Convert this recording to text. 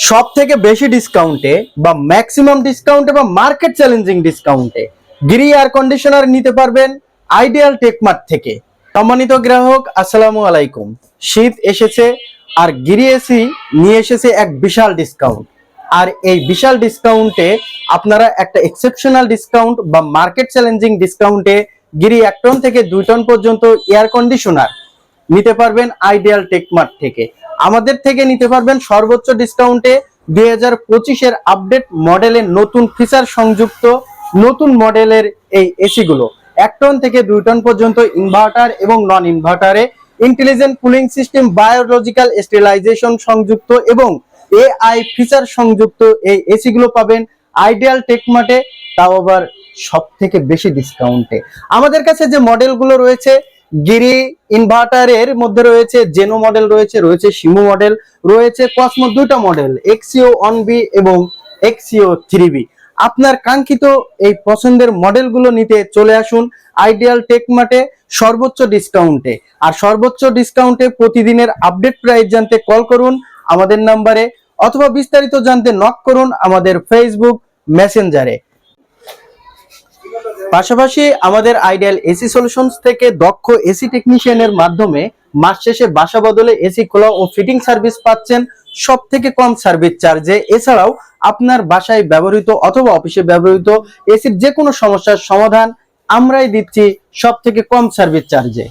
সব থেকে বেশি ডিসকাউন্টে বা ম্যাক্সিমাম ডিসকাউন্টে বা মার্কেট চ্যালেঞ্জিং ডিসকাউন্টে গিরি এয়ার কন্ডিশনার নিতে পারবেন আইডিয়াল টেকমার্ট থেকে। সম্মানিত গ্রাহক, আসসালামু আলাইকুম। শীত এসেছে আর গিরি এসি নিয়ে এসেছে এক বিশাল ডিসকাউন্ট। আর এই বিশাল ডিসকাউন্টে আপনারা একটা এক্সেপশনাল ডিসকাউন্ট বা মার্কেট চ্যালেঞ্জিং ডিসকাউন্টে গিরি 1 টন থেকে 2 টন পর্যন্ত এয়ার কন্ডিশনার নিতে পারবেন আইডিয়াল টেকমার্ট থেকে। আমাদের থেকে নিতে পারবেন সর্বোচ্চ ডিসকাউন্টে 2025 এর আপডেট মডেলের নতুন ফিচার সংযুক্ত নতুন মডেলের এই এসি গুলো 1 টন থেকে 2 টন পর্যন্ত ইনভার্টার এবং নন ইনভার্টারে intelligent cooling system, biological sterilization সংযুক্ত এবং এআই ফিচার সংযুক্ত এই এসি গুলো পাবেন আইডিয়াল টেকমার্টে, তাও আবার সব থেকে বেশি ডিসকাউন্টে। আমাদের কাছে যে মডেলগুলো রয়েছে, গিরি ইনভার্টারের মধ্যে রয়েছে জেনো মডেল, রয়েছে শিমু মডেল, রয়েছে কসমো, দুইটা মডেল এক্সিও 1B এবং এক্সিও 3B। আপনার কাঙ্ক্ষিত এই পছন্দের মডেলগুলো নিতে চলে আসুন আইডিয়াল টেকমার্টে সর্বোচ্চ ডিসকাউন্টে। আর সর্বোচ্চ ডিসকাউন্টে প্রতিদিনের আপডেট প্রাইস জানতে কল করুন আমাদের নাম্বারে, অথবা বিস্তারিত জানতে নক করুন আমাদের ফেসবুক মেসেঞ্জারে। পাশাপাশি আমাদের আইডিয়াল এসি সলিউশনস থেকে দক্ষ এসি টেকনিশিয়ানের মাধ্যমে মাস শেষে বাসা বদলে এসি খোলা ও ফিটিং সার্ভিস পাচ্ছেন সব থেকে কম সার্ভিস চার্জে। এছাড়াও আপনার বাসায় ব্যবহৃত অথবা অফিসে ব্যবহৃত এসির যে কোনো সমস্যার সমাধান আমরাই দিচ্ছি সব থেকে কম সার্ভিস চার্জে।